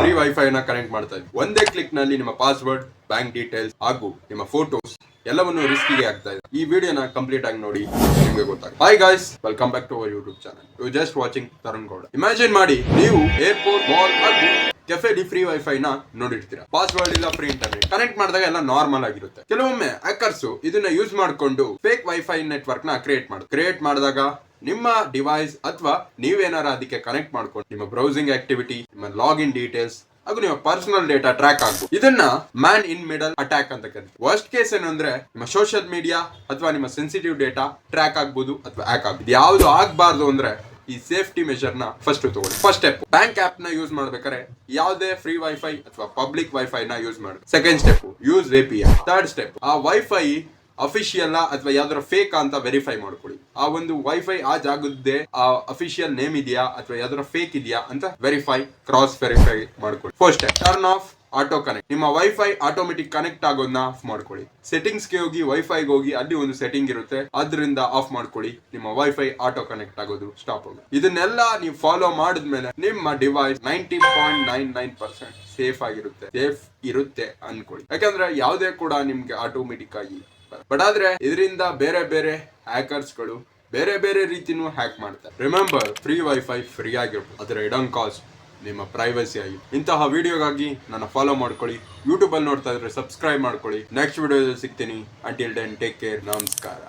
Free wifi ನ connect ಮಾಡ್ತಾ ಇದ್ವಿ. ಒಂದೇ ಕ್ಲಿಕ್ ನಲ್ಲಿ ನಿಮ್ಮ ಪಾಸ್ವರ್ಡ್, ಬ್ಯಾಂಕ್ ಡೀಟೇಲ್ಸ್ ಹಾಗೂ ನಿಮ್ಮ ಫೋಟೋಸ್ ಎಲ್ಲವನ್ನು ರಿಸ್ಕಿಗೆ ಆಗ್ತಾ ಇದೆ. ಈ ವಿಡಿಯೋನ ಕಂಪ್ಲೀಟ್ ಆಗಿ ನೋಡಿ, ನಿಮಗೆ ಗೊತ್ತಾಗುತ್ತೆ. Hi guys, welcome back to our YouTube channel. You just watching Tarun Gowda. Imagine ಮಾಡಿ, ನೀವು ಏರ್ಪೋರ್ಟ್, ಮಾಲ್ ಹಾಗೂ ಕೆಫೆಲಿ ಫ್ರೀ ವೈಫೈ ನ ನೋಡಿರ್ತೀರಾ. ಪಾಸ್ವರ್ಡ್ ಇಲ್ಲ, ಫ್ರೀ ಇಂಟರ್ನೆಟ್. ಕನೆಕ್ಟ್ ಮಾಡಿದಾಗ ಎಲ್ಲ ನಾರ್ಮಲ್ ಆಗಿರುತ್ತೆ. ಕೆಲವೊಮ್ಮೆ ಹ್ಯಾಕರ್ಸ್ ಇದನ್ನ ಯೂಸ್ ಮಾಡಿಕೊಂಡು ಫೇಕ್ ವೈಫೈ ನೆಟ್ವರ್ಕ್ ನ ಕ್ರಿಯೇಟ್ ಮಾಡಿದಾಗ ನಿಮ್ಮ ಡಿವೈಸ್ ಅಥವಾ ನೀವೇನಾರ ಅದಕ್ಕೆ ಕನೆಕ್ಟ್ ಮಾಡ್ಕೊಂಡು ನಿಮ್ಮ ಬ್ರೌಸಿಂಗ್ ಆಕ್ಟಿವಿಟಿ, ನಿಮ್ಮ ಲಾಗಿನ್ ಡೀಟೇಲ್ಸ್ ಹಾಗೂ ನಿಮ್ಮ ಪರ್ಸನಲ್ ಡೇಟಾ ಟ್ರ್ಯಾಕ್ ಆಗ್ಬೋದು. ಇದನ್ನ ಮ್ಯಾನ್ ಇನ್ ಮಿಡಲ್ ಅಟ್ಯಾಕ್ ಅಂತ ಕರೀತೀವಿ. ವರ್ಸ್ಟ್ ಕೇಸ್ ಏನು ಅಂದ್ರೆ ನಿಮ್ಮ ಸೋಷಿಯಲ್ ಮೀಡಿಯಾ ಅಥವಾ ನಿಮ್ಮ ಸೆನ್ಸಿಟಿವ್ ಡೇಟಾ ಟ್ರ್ಯಾಕ್ ಆಗ್ಬೋದು ಅಥವಾ ಹ್ಯಾಕ್ ಆಗ್ಬೋದು. ಯಾವ್ದು ಆಗ್ಬಾರ್ದು ಅಂದ್ರೆ ಈ ಸೇಫ್ಟಿ ಮೆಷರ್ ನ ಫಸ್ಟ್ ತಗೊಳ್ಳಿ. ಫಸ್ಟ್ ಸ್ಟೆಪ್, ಬ್ಯಾಂಕ್ ಆಪ್ ನ ಯೂಸ್ ಮಾಡ್ಬೇಕಾದ್ರೆ ಯಾವುದೇ ಫ್ರೀ ವೈಫೈ ಅಥವಾ ಪಬ್ಲಿಕ್ ವೈಫೈ ನ ಯೂಸ್ ಮಾಡಿ. Second step, use API. Third step, ಆ ವೈಫೈ ಅಫಿಷಿಯಲ್ ಅಥವಾ ಯಾವ್ದಾರ ಫೇಕ್ ಅಂತ ವೆರಿಫೈ ಮಾಡ್ಕೊಳ್ಳಿ. ಆ ಒಂದು ವೈಫೈ ಆ ಜಾಗದ್ದೇ ಆ ಅಫಿಷಿಯಲ್ ನೇಮ್ ಇದೆಯಾ ಅಥವಾ ಯಾವ್ದಾರ ಫೇಕ್ ಇದೆಯಾ ಅಂತ ಕ್ರಾಸ್ ವೆರಿಫೈ ಮಾಡ್ಕೊಳ್ಳಿ. First step, turn off auto connect. ನಿಮ್ಮ ವೈಫೈ ಆಟೋಮೆಟಿಕ್ ಕನೆಕ್ಟ್ ಆಗೋದನ್ನ ಆಫ್ ಮಾಡ್ಕೊಳ್ಳಿ. ಸೆಟ್ಟಿಂಗ್ಸ್ ಗೆ ಹೋಗಿ, ವೈಫೈಗೆ ಹೋಗಿ, ಅಲ್ಲಿ ಒಂದು ಸೆಟ್ಟಿಂಗ್ ಇರುತ್ತೆ, ಅದರಿಂದ ಆಫ್ ಮಾಡ್ಕೊಳ್ಳಿ. ನಿಮ್ಮ ವೈಫೈ ಆಟೋ ಕನೆಕ್ಟ್ ಆಗೋದು ಸ್ಟಾಪ್ ಆಗೋದು. ಇದನ್ನೆಲ್ಲ ನೀವು ಫಾಲೋ ಮಾಡಿದ್ಮೇಲೆ ನಿಮ್ಮ ಡಿವೈಸ್ 90.99% ಸೇಫ್ ಇರುತ್ತೆ ಅನ್ಕೊಳ್ಳಿ. ಯಾಕಂದ್ರೆ ಯಾವುದೇ ಕೂಡ ನಿಮ್ಗೆ ಆಟೋಮೆಟಿಕ್ ಆಗಿ ಬಟ್ ಆದ್ರೆ ಇದರಿಂದ ಬೇರೆ ಬೇರೆ ಹ್ಯಾಕರ್ಸ್ ಗಳು ಬೇರೆ ಬೇರೆ ರೀತಿನೂ ಹ್ಯಾಕ್ ಮಾಡ್ತಾರೆ. ರಿಮೆಂಬರ್, ಫ್ರೀ ವೈಫೈ ಫ್ರೀ ಆಗಿರ್ಬೋದು, ಅದರ ಇಡನ್ ಕಾಸ್ಟ್ ನಿಮ್ಮ ಪ್ರೈವಸಿ ಆಗಿ. ಇಂತಹ ವಿಡಿಯೋಗಾಗಿ ನನ್ನ ಫಾಲೋ ಮಾಡ್ಕೊಳ್ಳಿ. ಯೂಟ್ಯೂಬ್ ಅಲ್ಲಿ ನೋಡ್ತಾ ಇದ್ರೆ ಸಬ್ಸ್ಕ್ರೈಬ್ ಮಾಡ್ಕೊಳ್ಳಿ. ನೆಕ್ಸ್ಟ್ ವಿಡಿಯೋದಲ್ಲಿ ಸಿಗ್ತೀನಿ. Until then take care. ನಮಸ್ಕಾರ.